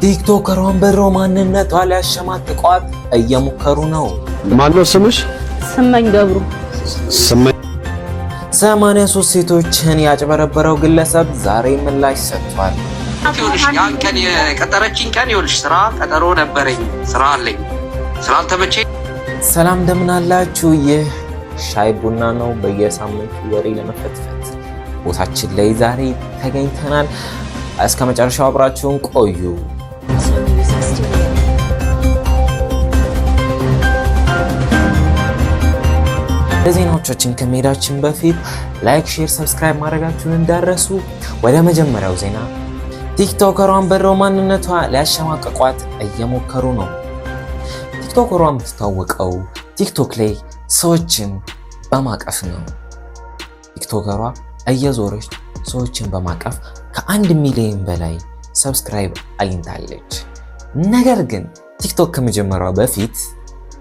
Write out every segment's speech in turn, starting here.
ቲክቶከሯን በሮማንነቷ ሊያሸማቅቋት እየሞከሩ ነው። ማነው ስምሽ? ስመኝ ገብሩ። 83 ሴቶችን ያጭበረበረው ግለሰብ ዛሬ ምላሽ ሰጥቷል። ያን ቀን የቀጠረችኝ ቀን ይኸውልሽ ስራ ቀጠሮ ነበረኝ፣ ስራ አለኝ፣ ስላልተመቸኝ። ሰላም እንደምን አላችሁ? ይህ ሻይ ቡና ነው። በየሳምንቱ ወሬ ለመፈትፈት ቦታችን ላይ ዛሬ ተገኝተናል። እስከ መጨረሻው አብራችሁን ቆዩ። ዜናዎቻችን ከመሄዳችን በፊት ላይክ፣ ሼር፣ ሰብስክራይብ ማድረጋችሁን እንዳትረሱ። ወደ መጀመሪያው ዜና፣ ቲክቶከሯን በሮማንነቷ ሊያሸማቅቋት እየሞከሩ ነው። ቲክቶከሯ የምትታወቀው ቲክቶክ ላይ ሰዎችን በማቀፍ ነው። ቲክቶከሯ እየዞረች ሰዎችን በማቀፍ ከ1 ሚሊዮን በላይ ሰብስክራይብ አግኝታለች። ነገር ግን ቲክቶክ ከመጀመሯ በፊት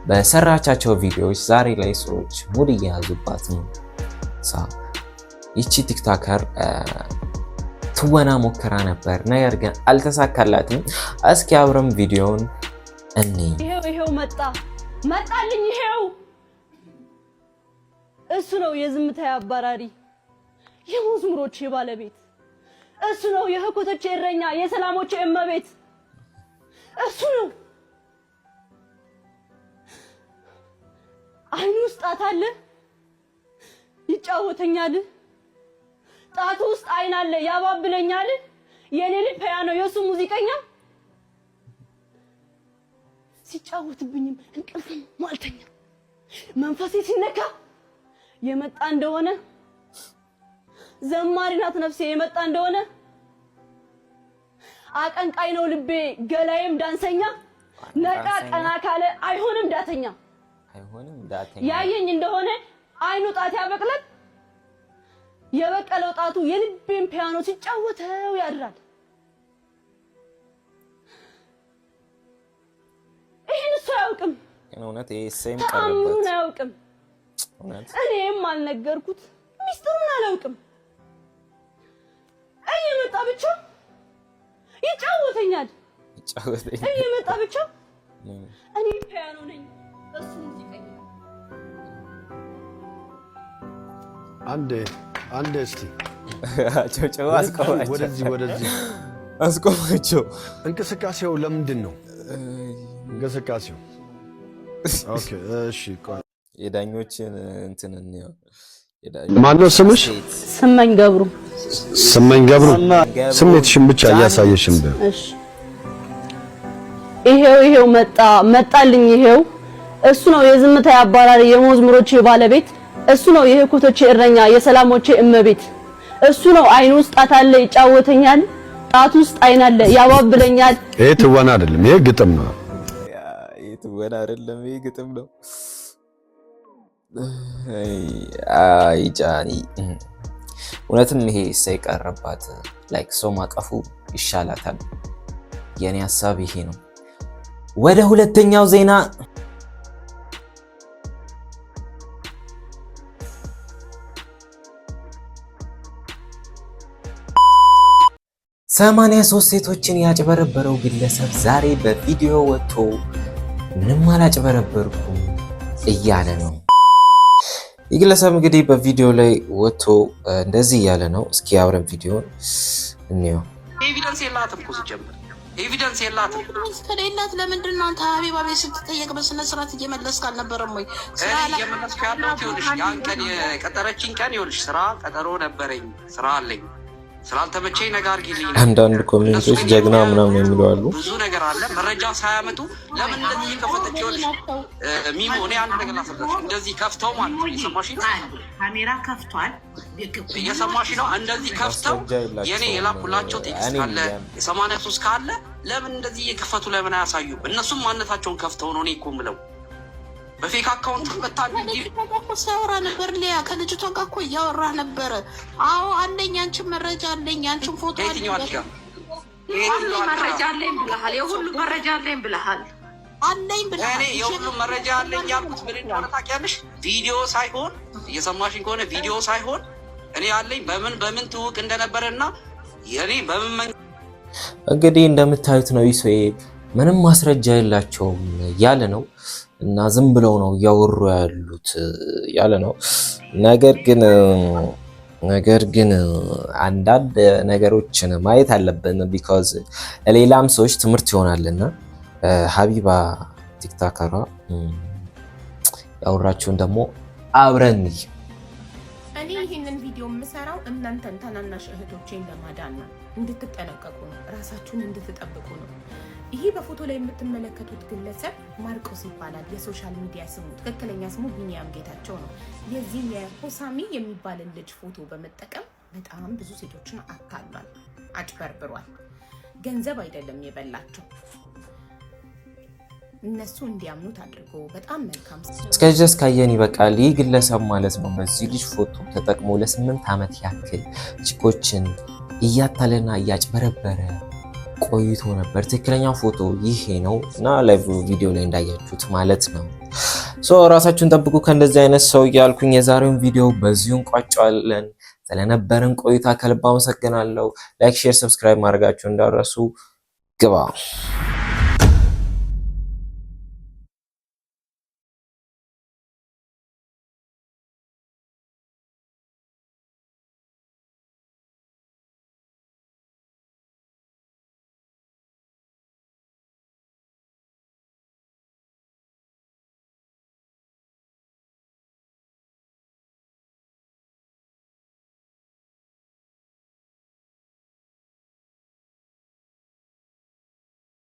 በሰራቻቸው ቪዲዮዎች ዛሬ ላይ ሰዎች ሙድ እየያዙባት ነው። ይቺ ቲክቶከር ትወና ሞክራ ነበር፣ ነገር ግን አልተሳካላትም። እስኪ አብረን ቪዲዮውን እንይ። ይሄው መጣልኝ። ይሄው እሱ ነው የዝምታዬ አባራሪ፣ የመዝሙሮቼ ባለቤት። እሱ ነው የህኮቶቼ እረኛ፣ የሰላሞቼ እመቤት። እሱ ነው። አይኑ ውስጥ ጣት አለ፣ ይጫወተኛል። ጣቱ ውስጥ አይን አለ፣ ያባብለኛል። የኔ ልጅ ፒያኖ፣ የሱ ሙዚቀኛ። ሲጫወትብኝም እንቅልፍም ማልተኛ። መንፈሴ ሲነካ የመጣ እንደሆነ ዘማሪ ናት ነፍሴ የመጣ እንደሆነ። አቀንቃይ ነው ልቤ ገላዬም ዳንሰኛ። ነቃ ቀና ካለ አይሆንም ዳተኛ። ያየኝ እንደሆነ አይኑ ጣት ያበቅላል። የበቀለው ጣቱ የልቤን ፒያኖ ሲጫወተው ያድራል። ይሄን እሱ አያውቅም፣ ተአምሩን አያውቅም። እኔም አልነገርኩት ሚስጥሩን አላውቅም። እየመጣ ብቻ ይጫወተኛል፣ እየመጣ ብቻ። እኔ ፒያኖ ነኝ፣ እሱ ሙዚቀኛ። አንዴ እስቲ ወደዚህ አስቆማቸው። እንቅስቃሴው ለምንድን ነው እንቅስቃሴው? ኦኬ እሺ፣ ቆይ የዳኞችን እንትን ነው። ማነው ስምሽ? ስመኝ ገብሩ። ስሜትሽን ብቻ እያሳየሽን በ እሺ። ይሄው መጣልኝ። ይሄው እሱ ነው የዝምታዬ አባራሪ፣ የመዝሙሮቼ ባለቤት። እሱ ነው የህኮቶቼ እረኛ፣ የሰላሞቼ እመቤት። እሱ ነው አይኑ ውስጥ ጣት አለ፣ ይጫወተኛል። ጣቱ ውስጥ አይን አለ፣ ያባብለኛል። ይሄ ትወና አይደለም፣ ይሄ ግጥም ነው። ይሄ ትወና አይደለም፣ ይሄ ግጥም ነው። አይ ጃኒ፣ እውነትም ይሄ ሳይቀርባት ላይክ ሰው ማቀፉ ይሻላታል። የኔ ሐሳብ ይሄ ነው። ወደ ሁለተኛው ዜና፣ 83 ሴቶችን ያጭበረበረው ግለሰብ ዛሬ በቪዲዮ ወጥቶ ምንም አላጭበረበርኩም እያለ ነው። ይህ ግለሰብ እንግዲህ በቪዲዮ ላይ ወጥቶ እንደዚህ እያለ ነው። እስኪ አብረን ቪዲዮን እንየው። ኤቪደንስ የላትም እኮ ሲጀምር ኤቪደንስ የላትም። ከሌላት ለምንድን ነው አንተ ሀቢባ ቤት ስትጠየቅ በስነ ስርዓት እየመለስክ አልነበረም ወይ? እየመለስኩ ያለሁት ይኸውልሽ ያን ቀን የቀጠረችኝ ቀን ይኸውልሽ ስራ ቀጠሮ ነበረኝ፣ ስራ አለኝ፣ ስላልተመቸኝ ነገር አድርጊልኝ። አንዳንድ ኮሜንቶች ጀግና ምናምን የሚሉ አሉ። ብዙ ነገር አለ። መረጃ ሳያመጡ ለምን እንደዚህ ከፈተች? ይኸውልሽ ሚሞ፣ እኔ አንድ ነገር ላስረዳሽ። እንደዚህ ከፍተው ማለት ነው፣ እየሰማሽ ነው? ካሜራ ከፍቷል፣ እየሰማሽ ነው? እንደዚህ ከፍተው የኔ የላኩላቸው ቴክስት ካለ 83 ካለ ለምን እንደዚህ እየከፈቱ ለምን አያሳዩ? እነሱም ማንነታቸውን ከፍተው ነው። እኔ እኮ የምለው በፌክ አካውንት ሲያወራ ነበር። ሊያ ከልጅቷ ጋር እኮ እያወራ ነበረ። አዎ አለኝ፣ አንቺን መረጃ አለኝ፣ አንቺን ፎቶ አለኝ፣ መረጃ አለኝ ብለሃል። የሁሉ መረጃ አለኝ ብለሃል። እኔ የሁሉ መረጃ አለኝ ያልኩት ምን እንደሆነ ታውቂያለሽ? ቪዲዮ ሳይሆን፣ እየሰማሽኝ ከሆነ ቪዲዮ ሳይሆን እኔ አለኝ በምን ትውቅ እንደነበረና የኔ በምን እንግዲህ እንደምታዩት ነው ይሶዬ ምንም ማስረጃ የላቸውም ያለ ነው እና ዝም ብለው ነው ያወሩ ያሉት ያለ ነው። ነገር ግን አንዳንድ ነገሮችን ማየት አለብን ቢኮዝ ሌላም ሰዎች ትምህርት ይሆናልና ሀቢባ ቲክቶከሯ ያወራችውን ደግሞ አብረን እኔ ይሄንን ቪዲዮ የምሰራው እናንተን ታናናሽ እህቶቼን ለማዳን ነው፣ እንድትጠነቀቁ ነው፣ ራሳችሁን እንድትጠብቁ ነው። ይሄ በፎቶ ላይ የምትመለከቱት ግለሰብ ማርቆስ ይባላል። የሶሻል ሚዲያ ስሙ ትክክለኛ ስሙ ቢኒያም ጌታቸው ነው። የዚህ የሆሳሚ የሚባልን ልጅ ፎቶ በመጠቀም በጣም ብዙ ሴቶችን አታሏል፣ አጭበርብሯል። ገንዘብ አይደለም የበላቸው፣ እነሱ እንዲያምኑት አድርጎ በጣም መልካም እስከዚህ ድረስ ካየን ይበቃል። ይህ ግለሰብ ማለት ነው በዚህ ልጅ ፎቶ ተጠቅሞ ለ8 ዓመት ያክል ቺኮችን እያታለና እያጭበረበረ ቆይቶ ነበር። ትክክለኛው ፎቶ ይሄ ነው እና ላይቭ ቪዲዮ ላይ እንዳያችሁት ማለት ነው። ራሳችሁን ጠብቁ ከእንደዚህ አይነት ሰው እያልኩኝ የዛሬውን ቪዲዮ በዚሁ እንቋጫለን። ስለነበረን ቆይታ ከልብ አመሰግናለሁ። ላይክ፣ ሼር፣ ሰብስክራይብ ማድረጋችሁ እንዳትረሱ። ግባ